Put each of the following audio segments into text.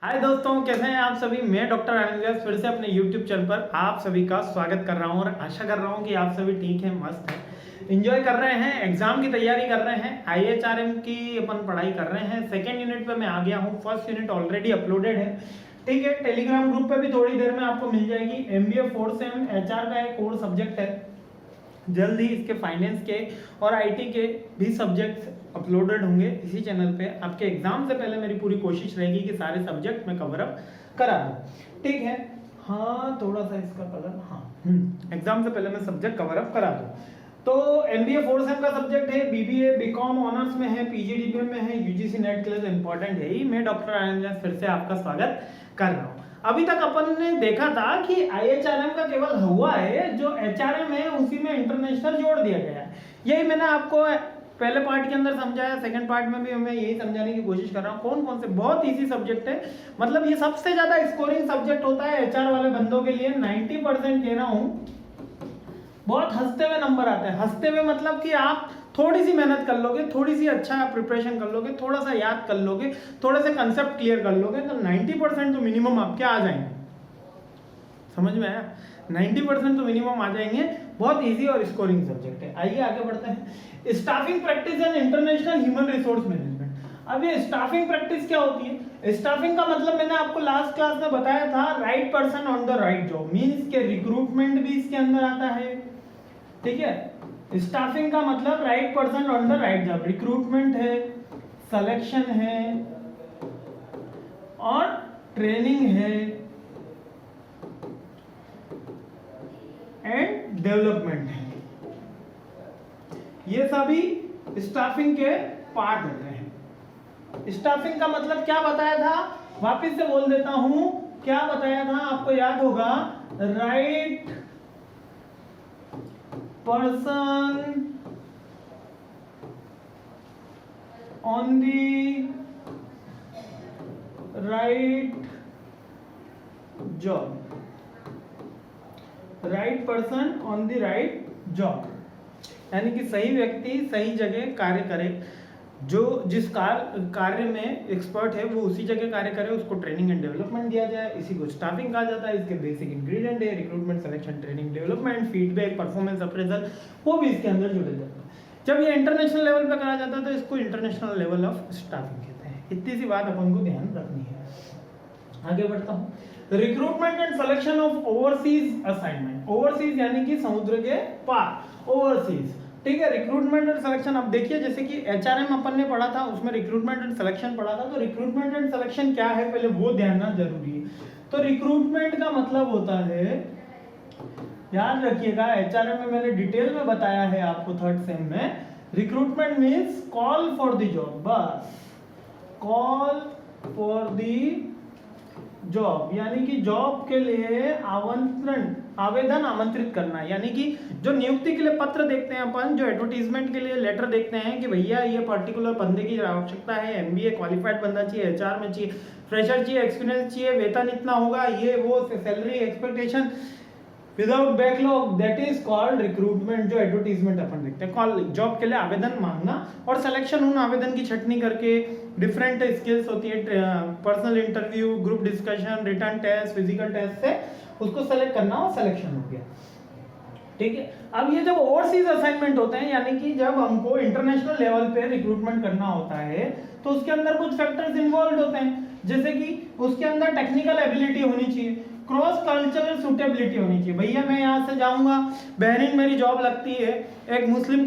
हाय दोस्तों, कैसे हैं आप सभी। मैं डॉक्टर आनंद व्यास फिर से अपने यूट्यूब चैनल पर आप सभी का स्वागत कर रहा हूं और आशा कर रहा हूं कि आप सभी ठीक हैं, मस्त हैं, एंजॉय कर रहे हैं, एग्जाम की तैयारी कर रहे हैं। IHRM की अपन पढ़ाई कर रहे हैं। सेकेंड यूनिट पे मैं आ गया हूं, फर्स्ट यूनिट ऑलरेडी अपलोडेड है। ठीक है, टेलीग्राम ग्रुप पे भी थोड़ी देर में आपको मिल जाएगी। MBA 4 से HR का एक कोर सब्जेक्ट है, जल्द ही इसके फाइनेंस के और IT के भी सब्जेक्ट्स अपलोडेड होंगे इसी चैनल पे। आपके एग्जाम से पहले मेरी पूरी कोशिश रहेगी कि सारे सब्जेक्ट मैं कवर अप करा दूं। ठीक है, हाँ थोड़ा सा इसका कलर, हाँ एग्जाम से पहले मैं सब्जेक्ट कवर अप करा दूं। तो MBA 4 सेम का सब्जेक्ट है, BBA BCom ऑनर्स में है, PGDBM में है, UGC नेट के लिए इंपॉर्टेंट है ही। मैं डॉक्टर आनंद व्यास फिर से आपका स्वागत कर रहा हूँ। अभी तक अपन ने देखा था कि IHRM का केवल हुआ है, जो HRM है उसी में इंटरनेशनल जोड़ दिया गया है। यही मैंने आपको पहले पार्ट के अंदर समझाया, सेकंड पार्ट में भी मैं यही समझाने की कोशिश कर रहा हूँ। कौन कौन से बहुत इजी सब्जेक्ट है, मतलब ये सबसे ज्यादा स्कोरिंग सब्जेक्ट होता है HR वाले बंदों के लिए। 90% कह रहा हूँ, बहुत हंसते हुए नंबर आते हैं। हंसते हुए मतलब कि आप थोड़ी सी मेहनत कर लोगे, थोड़ी सी अच्छा प्रिपरेशन कर लोगे, थोड़ा सा याद कर लोगे, थोड़े से कंसेप्ट क्लियर कर लोगे तो 90% तो मिनिमम आपके आ जाएंगे। समझ में आया? 90% तो मिनिमम आ जाएंगे। बहुत इजी और स्कोरिंग सब्जेक्ट है। आइए आगे बढ़ते हैं। Staffing practice and international human resource management. अब ये स्टाफिंग प्रैक्टिस क्या होती है? स्टाफिंग का मतलब मैंने आपको लास्ट क्लास में बताया था, right person on the right job. Means के रिक्रूटमेंट भी इसके अंदर आता है। ठीक है, स्टाफिंग का मतलब right person on the right job. Recruitment है, सिलेक्शन है और ट्रेनिंग है एंड डेवलपमेंट है। ये सभी स्टाफिंग के पार्ट होते हैं। स्टाफिंग का मतलब क्या बताया था, वापस से बोल देता हूं, क्या बताया था आपको याद होगा, right person on the right job. Right person on the right job यानी कि सही व्यक्ति सही जगह कार्य करे। जो जिस कार्य में एक्सपर्ट है वो उसी जगह कार्य करे, उसको ट्रेनिंग एंड डेवलपमेंट दिया जाए। इसी को स्टाफिंग कहा जाता है। इसके बेसिक इंग्रेडिएंट है recruitment, selection, training, development, feedback, performance appraisal, वो भी इसके अंदर जुड़े जाते हैं। जब ये इंटरनेशनल लेवल पे करा जाता है तो इसको इंटरनेशनल लेवल ऑफ स्टाफिंग कहते हैं। इतनी सी बात अपन को ध्यान रखनी है। आगे बढ़ता हूँ। Recruitment and selection of overseas assignment. Overseas यानी कि समुद्र के पार, ओवरसीज। ठीक है, रिक्रूटमेंट एंड सिलेक्शन। अब देखिए, जैसे कि HRM अपन ने पढ़ा था, उसमें रिक्रूटमेंट एंड सिलेक्शन पढ़ा था। तो रिक्रूटमेंट एंड सिलेक्शन क्या है पहले वो ध्यान जरूरी है। तो रिक्रूटमेंट का मतलब होता है, याद रखिएगा, HRM में मैंने डिटेल में बताया है आपको थर्ड सेम में। Recruitment means call for the job, बस कॉल फॉर द जॉब, यानी कि जॉब के लिए आवेदन आमंत्रित करना। यानी कि जो नियुक्ति के लिए पत्र देखते हैं अपन, जो एडवर्टीजमेंट के लिए लेटर देखते हैं कि भैया ये पर्टिकुलर बंदे की आवश्यकता है, MBA क्वालिफाइड बंदा चाहिए, HR में चाहिए, फ्रेशर चाहिए, एक्सपीरियंस चाहिए, वेतन इतना होगा, ये वो, salary expectation without backlog, that is called recruitment. जो एडवर्टीजमेंट अपन देखते हैं, कॉल जॉब के लिए आवेदन मांगना। और सिलेक्शन उन आवेदन की छटनी करके, डिफरेंट स्किल्स होती है, personal interview, group discussion, written test, physical test से उसको सेलेक्ट करना और सिलेक्शन हो गया। ठीक है, अब ये जब ओवरसीज असाइनमेंट होते हैं, यानी कि जब हमको इंटरनेशनल लेवल पे रिक्रूटमेंट करना होता है, तो उसके अंदर कुछ फैक्टर्स इन्वॉल्व होते हैं। जैसे कि उसके अंदर टेक्निकल एबिलिटी होनी चाहिए, क्रॉस कल्चरल सूटेबिलिटी होनी चाहिए। भैया मैं यहाँ से जाऊंगा, बहरीन मेरी जॉब लगती है, एक मुस्लिम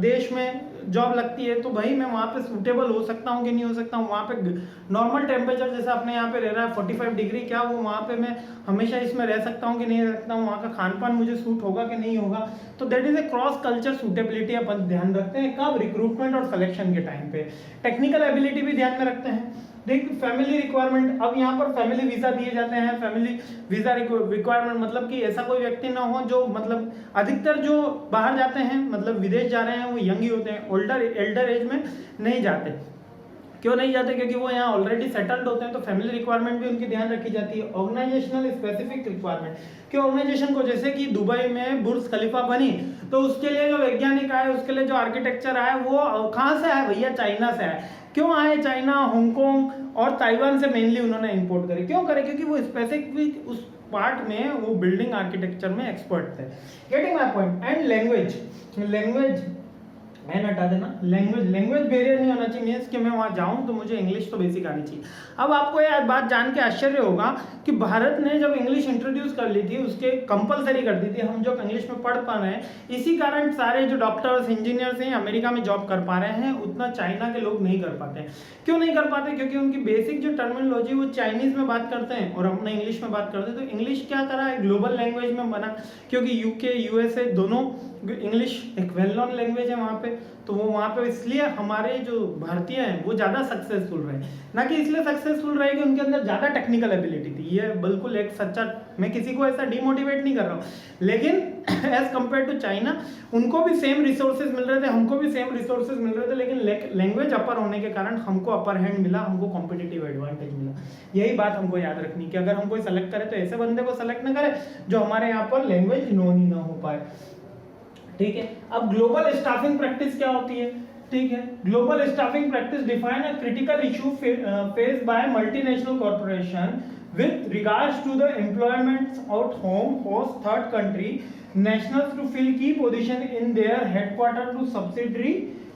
देश में जॉब लगती है, तो भाई मैं वहाँ पे सूटेबल हो सकता हूँ कि नहीं हो सकता हूँ। वहाँ पे नॉर्मल टेम्परेचर जैसे अपने यहाँ पे रह रहा है 45 डिग्री, क्या वो वहाँ पे मैं हमेशा इसमें रह सकता हूँ कि नहीं रह सकता हूँ, वहाँ का खान पान मुझे सूट होगा कि नहीं होगा। तो that is a cross culture suitability अपन ध्यान रखते हैं कब, रिक्रूटमेंट और सिलेक्शन के टाइम पे। टेक्निकल एबिलिटी भी ध्यान में रखते हैं। देख, फैमिली रिक्वायरमेंट, अब यहाँ पर फैमिली वीजा दिए जाते हैं। फैमिली वीजा रिक्वायरमेंट मतलब कि ऐसा कोई व्यक्ति ना हो जो, मतलब अधिकतर जो बाहर जाते हैं, मतलब विदेश जा रहे हैं, वो यंग ही होते हैं, एल्डर एज में नहीं जाते। क्यों नहीं जाते? क्योंकि वो यहाँ ऑलरेडी सेटल्ड होते हैं। तो फैमिली रिक्वायरमेंट भी उनकी ध्यान रखी जाती है। ऑर्गेनाइजेशनल स्पेसिफिक रिक्वायरमेंट, कि ऑर्गेनाइजेशन को, जैसे कि दुबई में बुर्ज खलीफा बनी, तो उसके लिए जो वैज्ञानिक आए, उसके लिए जो आर्किटेक्चर आया, वो कहाँ से आया भैया? चाइना से आया। क्यों आए चाइना, हांगकांग और ताइवान से मेनली उन्होंने इंपोर्ट करे, क्यों करे? क्योंकि वो स्पेसिफिक उस पार्ट में, वो बिल्डिंग आर्किटेक्चर में एक्सपर्ट थे। Getting my point? And language एन हटा देना, लैंग्वेज बैरियर नहीं होना चाहिए, मीन्स कि मैं वहाँ जाऊँ तो मुझे इंग्लिश तो बेसिक आनी चाहिए। अब आपको ये बात जान के आश्चर्य होगा कि भारत ने जब इंग्लिश इंट्रोड्यूस कर ली थी, उसके कंपलसरी कर दी थी, हम जो इंग्लिश में पढ़ पा रहे हैं, इसी कारण सारे जो डॉक्टर्स, इंजीनियर्स हैं अमेरिका में जॉब कर पा रहे हैं, उतना चाइना के लोग नहीं कर पाते हैं। क्यों नहीं कर पाते? क्योंकि उनकी बेसिक जो टर्मिनोलॉजी वो चाइनीज में बात करते हैं और हम इंग्लिश में बात करते हैं। तो इंग्लिश क्या करा है, ग्लोबल लैंग्वेज में बना, क्योंकि यूके, यूएसए दोनों इंग्लिश एक वेल नोन लैंग्वेज है वहाँ पे, तो वो वहाँ पे इसलिए हमारे जो भारतीय हैं वो ज़्यादा सक्सेसफुल रहे, ना कि इसलिए सक्सेसफुल रहे कि उनके अंदर ज़्यादा टेक्निकल एबिलिटी थी। ये बिल्कुल एक सच्चा, मैं किसी को ऐसा डिमोटिवेट नहीं कर रहा हूँ, लेकिन एज कम्पेयर टू चाइना उनको भी सेम रिसोर्सेज मिल रहे थे, हमको भी सेम रिसोर्सेज मिल रहे थे, लेकिन लैंग्वेज अपर होने के कारण हमको अपर हैंड मिला, हमको कॉम्पिटिटिव एडवांटेज मिला। यही बात हमको याद रखनी कि अगर हम कोई सेलेक्ट करें तो ऐसे बंदे को सेलेक्ट ना करें जो हमारे यहाँ पर लैंग्वेज नोन ही ना हो पाए। ठीक है, अब ग्लोबल स्टाफिंग प्रैक्टिस क्या होती है? ठीक है, global staffing practice define a critical issue faced by multinational corporation with regards to the employment at home host third country nationals to fill key position in their headquarter to subsidiary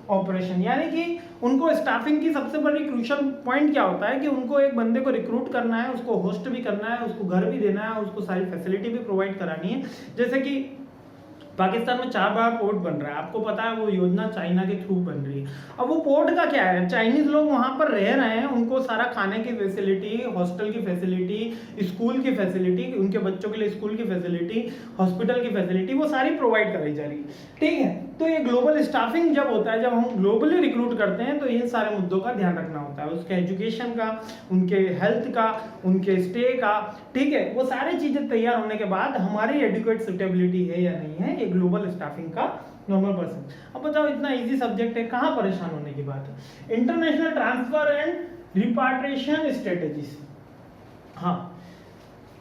operation. यानी कि उनको staffing की सबसे बड़ी crucial point क्या होता है कि उनको एक बंदे को रिक्रूट करना है, उसको होस्ट भी करना है, उसको घर भी देना है, उसको सारी फैसिलिटी भी प्रोवाइड करानी है। जैसे कि पाकिस्तान में 4 बड़ा पोर्ट बन रहा है, आपको पता है वो योजना चाइना के थ्रू बन रही है। अब वो पोर्ट का क्या है, चाइनीज लोग वहां पर रह रहे हैं, उनको सारा खाने की फैसिलिटी, हॉस्टल की फैसिलिटी, स्कूल की फैसिलिटी, उनके बच्चों के लिए स्कूल की फैसिलिटी, हॉस्पिटल की फैसिलिटी, वो सारी प्रोवाइड कराई जा रही है। ठीक है, तो ये ग्लोबल स्टाफिंग जब होता है, जब हम ग्लोबली रिक्रूट करते हैं, तो इन सारे मुद्दों का ध्यान रखना होता है, उसके एजुकेशन का, उनके हेल्थ का, उनके स्टे का। ठीक है, वो सारी चीजें तैयार होने के बाद हमारी एडुकेट सुटेबिलिटी है या नहीं है, ये ग्लोबल स्टाफिंग का नॉर्मल पर्सन। अब बताओ, इतना इजी सब्जेक्ट है, कहाँ परेशान होने की बात है? International transfer and repatriation strategies. हाँ,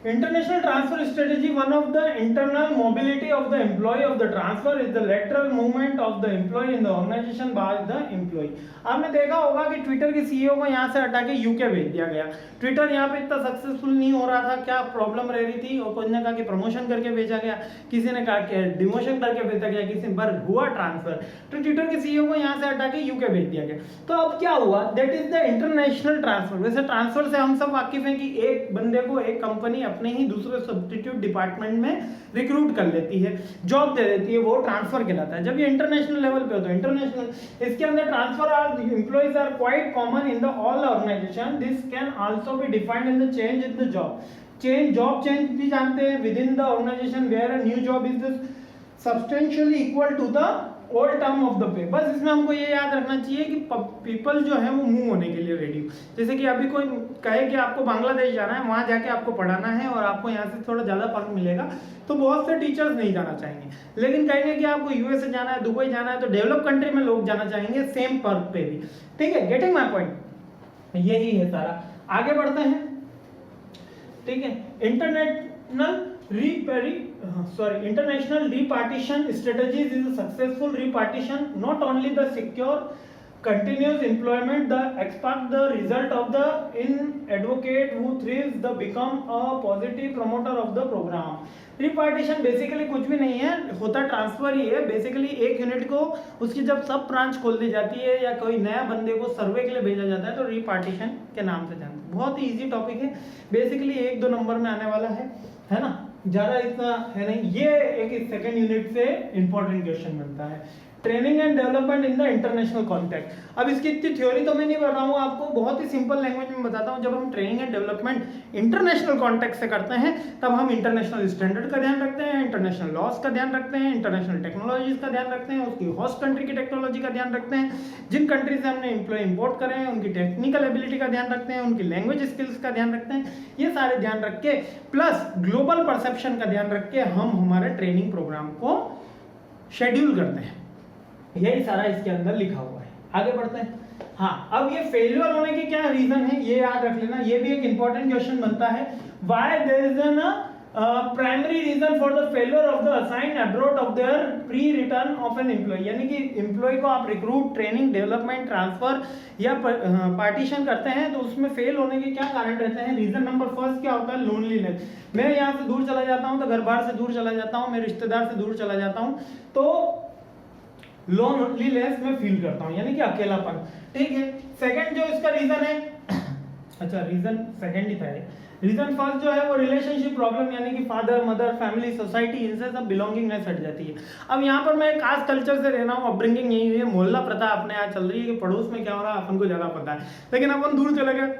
international transfer strategy, one of the internal mobility of the employee of the transfer is the lateral movement of the employee in the organization by the employee। आपने देखा होगा कि Twitter के CEO को यहाँ से हटा के यूके भेज दिया गया। ट्विटर यहाँ पे इतना सक्सेसफुल नहीं हो रहा था, क्या प्रॉब्लम रह रही थी, और कोई ने कहा कि प्रमोशन करके भेजा गया, किसी ने कहा कि डिमोशन करके भेजा गया, किसी पर हुआ ट्रांसफर, तो ट्विटर के सीईओ को यहाँ से हटा के यूके भेज दिया गया। तो अब क्या हुआ, that is the international transfer. वैसे ट्रांसफर से हम सब वाकिफ हैं कि एक बंदे को एक कंपनी अपने ही दूसरे सब्स्टिट्यूट डिपार्टमेंट में रिक्रूट कर लेती है, जॉब दे देती है, वो ट्रांसफर कहलाता है। जब ये इंटरनेशनल लेवल पे होता है, इंटरनेशनल, इसके अंदर transfer are employees are quite common in the all organization. This can also be defined in the change in the job. Job change भी जानते हैं within the organization where a new job is substantially equal to the old term of the pay. बस इसमें हमको ये याद रखना चाहिए कि पीपल जो है वो मूव होने के लिए रेडी। जैसे कि अभी कोई कहे कि आपको बांग्लादेश जाना है, वहां जाके आपको पढ़ाना है और आपको यहाँ से थोड़ा ज्यादा फर्क मिलेगा, तो बहुत से टीचर्स नहीं जाना चाहेंगे। लेकिन कहेंगे कि आपको यूएसए जाना है, दुबई जाना है, तो डेवलप कंट्री में लोग जाना चाहेंगे सेम पर्क पे भी। ठीक है, गेटिंग माई पॉइंट? यही है सारा। आगे बढ़ते हैं। ठीक है, international repartition strategies is a successful repartition, not only the secure continuous employment, the expect the result of the in advocate who thrives the become a positive promoter of the program। Repatriation basically कुछ भी नहीं है, होता transfer ही है। Basically एक unit को उसकी जब सब ब्रांच खोल दी जाती है या कोई नया बंदे को सर्वे के लिए भेजा जाता है, तो रिपार्टीशन के नाम से जानते हैं। बहुत ही इजी टॉपिक है, बेसिकली 1-2 नंबर में आने वाला है ना, ज्यादा इतना है नहीं। ये एक सेकंड यूनिट से इंपॉर्टेंट क्वेश्चन बनता है। Training and development in the international context. अब इसकी इतनी थ्योरी तो मैं नहीं बता रहा हूँ आपको, बहुत ही सिंपल लैंग्वेज में बताता हूँ। जब हम training and development international context से करते हैं, तब हम इंटरनेशनल स्टैंडर्ड का ध्यान रखते हैं, इंटरनेशनल लॉस का ध्यान रखते हैं, इंटरनेशनल टेक्नोलॉजीज का ध्यान रखते हैं, उसकी होस्ट कंट्री की टेक्नोलॉजी का ध्यान रखते हैं, जिन कंट्री से हमने एम्प्लॉय इंपोर्ट करे हैं उनकी टेक्निकल एबिलिटी का ध्यान रखते हैं, उनकी लैंग्वेज स्किल्स का ध्यान रखते हैं। ये सारे ध्यान रख के प्लस ग्लोबल परसेप्शन का ध्यान रख के हम हमारे ट्रेनिंग प्रोग्राम को शेड्यूल करते हैं। यही सारा इसके अंदर लिखा हुआ है। आगे बढ़ते हैं। हाँ, अब ये फेलियर होने के क्या रीजन है, ये याद रख लेना। ये भी एक इंपॉर्टेंट क्वेश्चन बनता है। Why there is an primary reason for the failure of the assign abroad of their pre return of an employee, यानी कि एम्प्लॉय को आप रिक्रूट, ट्रेनिंग, डेवलपमेंट, ट्रांसफर या पार्टीशन करते हैं तो उसमें फेल होने के क्या कारण रहते हैं। रीजन नंबर फर्स्ट क्या होता है, लोनलीनेस। मैं यहाँ से दूर चला जाता हूँ तो घर बार से दूर चला जाता हूँ, मैं रिश्तेदार से दूर चला जाता हूँ तो लोनलीनेस में फील करता हूँ, यानी कि अकेलापन। ठीक है, सेकंड जो इसका रीजन है अच्छा रीजन सेकंड ही था। रीजन फर्स्ट जो है वो रिलेशनशिप प्रॉब्लम, यानी कि फादर मदर फैमिली सोसाइटी इनसे सब बिलोंगिंगनेस हट जाती है। अब यहाँ पर मैं कास्ट कल्चर से रहना हूँ, अपब्रिंगिंग यही हुई है, मोहल्ला प्रथा अपने यहाँ चल रही है कि पड़ोस में क्या हो रहा है अपन को ज्यादा पता है, लेकिन अपन दूर चले गए,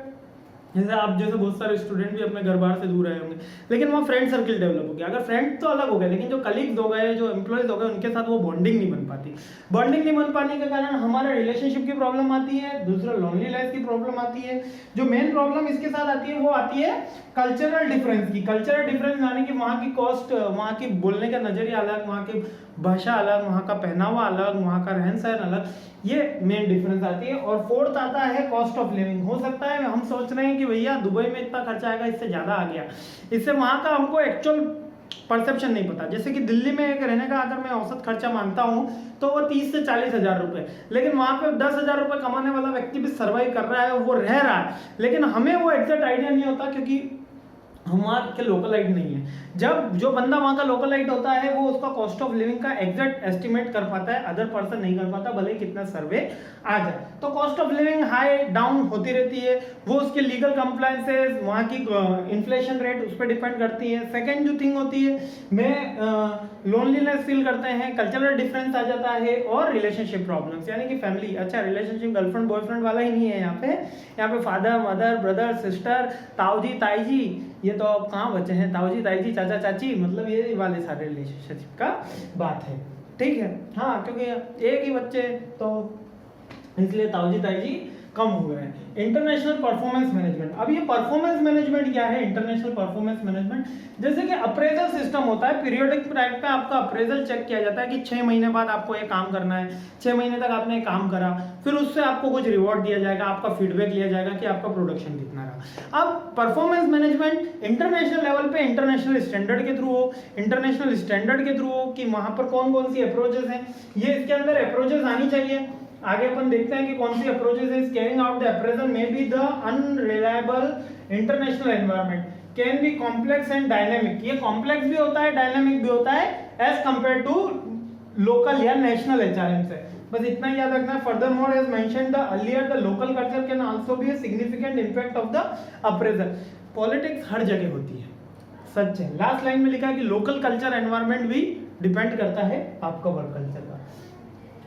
जैसे आप जैसे बहुत सारे स्टूडेंट भी अपने घर बार से दूर आए होंगे, लेकिन वहाँ फ्रेंड सर्किल डेवलप हो गया। अगर फ्रेंड तो अलग हो गए, लेकिन जो कलीग्स हो गए, जो एम्प्लॉयज हो गए, उनके साथ वो बॉन्डिंग नहीं बन पाती। बॉन्डिंग नहीं बन पाने के कारण हमारा रिलेशनशिप की प्रॉब्लम आती है, दूसरा लोनलीनेस की प्रॉब्लम आती है। जो मेन प्रॉब्लम इसके साथ आती है वो आती है कल्चरल डिफरेंस की। कल्चरल डिफरेंस यानी कि वहाँ की कॉस्ट, वहाँ की बोलने का नजरिया अलग, वहाँ की भाषा अलग, वहाँ का पहनावा अलग, वहाँ का रहन सहन अलग, ये मेन डिफरेंस आती है। और फोर्थ आता है कॉस्ट ऑफ लिविंग। हो सकता है हम सोच रहे हैं कि भैया दुबई में इतना खर्चा आएगा, इससे ज्यादा आ गया, इससे वहाँ का हमको एक्चुअल परसेप्शन नहीं पता। जैसे कि दिल्ली में एक रहने का अगर मैं औसत खर्चा मानता हूँ तो वो 30 से 40 हजार रुपए, लेकिन वहाँ पे 10 हजार रुपए कमाने वाला व्यक्ति भी सर्वाइव कर रहा है, वो रह रहा है, लेकिन हमें वो एग्जैक्ट आइडिया नहीं होता क्योंकि हम वहाँ के लोकलाइट नहीं है। जब जो बंदा वहाँ का लोकलाइट होता है वो उसका कॉस्ट ऑफ लिविंग का एग्जैक्ट एस्टिमेट कर पाता है, अदर पर्सन नहीं कर पाता, भले कितना सर्वे आ जाए। तो cost of living high down होती रहती है, वो उसके लीगल कंप्लायंसेस, वहाँ की इन्फ्लेशन रेट उस पर डिपेंड करती है। सेकेंड जो थिंग होती है, मैं लोनलीनेस फील करते हैं, कल्चरल डिफरेंस आ जाता है, और रिलेशनशिप प्रॉब्लम्स, यानी कि फैमिली। अच्छा, रिलेशनशिप गर्लफ्रेंड बॉयफ्रेंड वाला ही नहीं है यहाँ पे फादर मदर ब्रदर सिस्टर ताऊजी ताईजी, ये तो अब कहाँ बचे हैं, ताऊजी ताईजी चाचा चाची, मतलब ये वाले सारे रिलेशनशिप का बात है। ठीक है, हाँ, क्योंकि एक ही बच्चे तो इसलिए ताऊजी ताईजी कम हुए हैं। International performance management. अब ये परफॉर्मेंस मैनेजमेंट क्या है, इंटरनेशनल परफॉर्मेंस मैनेजमेंट, जैसे कि अप्रेजल सिस्टम होता है, पीरियोडिक टाइप पे आपका अप्रेजल चेक किया जाता है कि 6 महीने बाद आपको ये काम करना है, 6 महीने तक आपने काम करा, फिर उससे आपको कुछ रिवॉर्ड दिया जाएगा, आपका फीडबैक लिया जाएगा कि आपका प्रोडक्शन कितना रहा। अब परफॉर्मेंस मैनेजमेंट इंटरनेशनल लेवल पे इंटरनेशनल स्टैंडर्ड के थ्रू हो, इंटरनेशनल स्टैंडर्ड के थ्रू हो कि वहां पर कौन कौन सी अप्रोचेस हैं, ये इसके अंदर अप्रोचेस आनी चाहिए। आगे अपन देखते हैं कि कौन सी अप्रोचेस है। Carrying out the appraisal may be the unreliable international environment can be complex and dynamic. ये कॉम्प्लेक्स भी होता है, डायनेमिक भी होता है एज कंपेयर टू लोकल या नेशनल एचआरएम से। बस इतना याद रखना है। Furthermore as mentioned the earlier the local culture can also be a significant impact of the appraisal. Politics हर जगह होती है, सच है। लास्ट लाइन में लिखा है कि लोकल कल्चर एनवायरनमेंट भी डिपेंड करता है आपका वर्क कल्चर पर।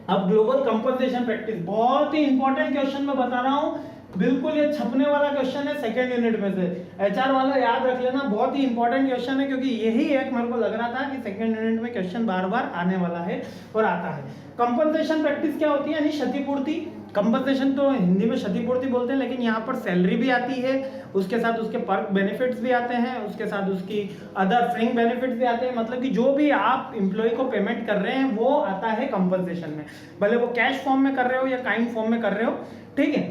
अब ग्लोबल कंपनसेशन प्रैक्टिस, बहुत ही इंपॉर्टेंट क्वेश्चन मैं बता रहा हूं, बिल्कुल ये छपने वाला क्वेश्चन है सेकंड यूनिट में से। एचआर वाला याद रख लेना, बहुत ही इंपॉर्टेंट क्वेश्चन है, क्योंकि यही एक मेरे को लग रहा था कि सेकंड यूनिट में क्वेश्चन बार बार आने वाला है और आता है। कंपनसेशन प्रैक्टिस क्या होती है, यानी क्षतिपूर्ति। कंपनसेशन तो हिंदी में क्षतिपूर्ति बोलते हैं, लेकिन यहाँ पर सैलरी भी आती है, उसके साथ उसके पर्क बेनिफिट्स भी आते हैं, उसके साथ उसकी अदर फ्रिंग बेनिफिट्स भी आते हैं। मतलब कि जो भी आप एम्प्लॉय को पेमेंट कर रहे हैं वो आता है कंपनसेशन में, भले वो कैश फॉर्म में कर रहे हो या काइंड फॉर्म में कर रहे हो। ठीक है,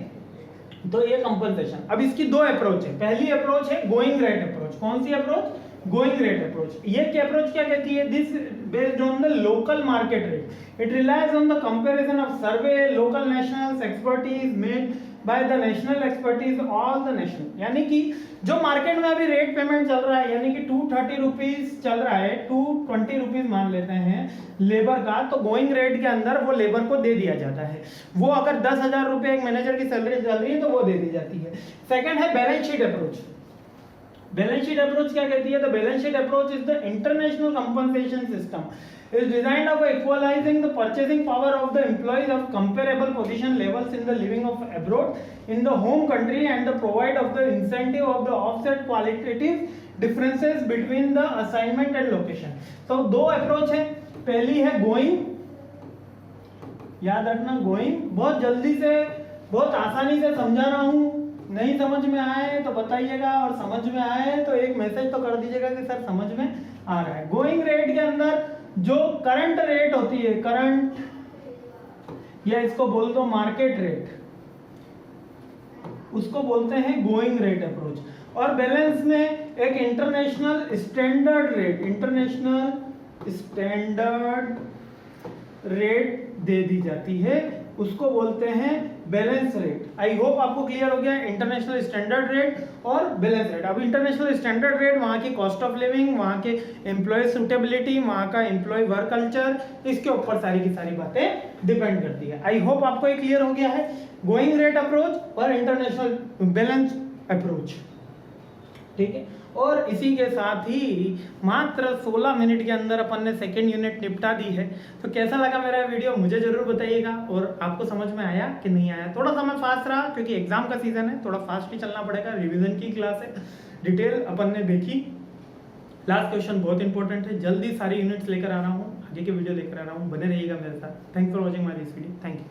तो ये कंपनसेशन। अब इसकी दो अप्रोच है। पहली अप्रोच है गोइंग रेट अप्रोच। कौन सी अप्रोच, गोइंग रेट अप्रोच। ये क्या अप्रोच क्या कहती है, this based on the local market rate, it relies on the comparison of survey local nationals expertise made by the national expertise all the national. यानी कि जो market में अभी रेट पेमेंट चल रहा है, यानी कि 230 रुपीज चल रहा है, 220 रुपीज मान लेते हैं लेबर का, तो गोइंग रेट के अंदर वो लेबर को दे दिया जाता है। वो अगर 10,000 रुपए एक मैनेजर की सैलरी चल रही है तो वो दे दी जाती है। सेकंड है balance sheet approach. Balance sheet approach क्या कहती है, the balance sheet approach is the international compensation system is designed of equalizing the purchasing power of the employees of comparable position levels in the living of abroad in the home country and the provide of the incentive of the offset qualitative differences between the assignment and location। तो दो approach है। पहली है going, याद रखना going, बहुत जल्दी से बहुत आसानी से समझा रहा हूं, नहीं समझ में आए तो बताइएगा, और समझ में आए तो एक मैसेज तो कर दीजिएगा कि सर समझ में आ रहा है। गोइंग रेट के अंदर जो करंट रेट होती है, करंट या इसको बोल दो मार्केट रेट, उसको बोलते हैं गोइंग रेट अप्रोच। और बैलेंस में एक इंटरनेशनल स्टैंडर्ड रेट दे दी जाती है, उसको बोलते हैं बैलेंस रेट। आई होप आपको क्लियर हो गया इंटरनेशनल स्टैंडर्ड रेट और बैलेंस रेट। अब इंटरनेशनल स्टैंडर्ड रेट वहाँ की कॉस्ट ऑफ लिविंग, वहाँ के एम्प्लॉय सूटेबिलिटी, वहाँ का एम्प्लॉय वर्क कल्चर, इसके ऊपर सारी की सारी बातें डिपेंड करती है। आई होप आपको ये क्लियर हो गया है, गोइंग रेट अप्रोच और इंटरनेशनल बैलेंस अप्रोच, ठीक है। और इसी के साथ ही मात्र 16 मिनट के अंदर अपन ने सेकेंड यूनिट निपटा दी है। तो कैसा लगा मेरा वीडियो मुझे जरूर बताइएगा, और आपको समझ में आया कि नहीं आया। थोड़ा सा मैं फास्ट रहा क्योंकि एग्जाम का सीजन है, थोड़ा फास्ट ही चलना पड़ेगा, रिवीजन की क्लास है, डिटेल अपन ने देखी। लास्ट क्वेश्चन बहुत इंपॉर्टेंट है, जल्दी सारी यूनिट्स लेकर आ रहा हूँ, आगे के वीडियो लेकर आ रहा हूँ, बने रहिएगा मेरे साथ। Thanks for watching my this video, thank you.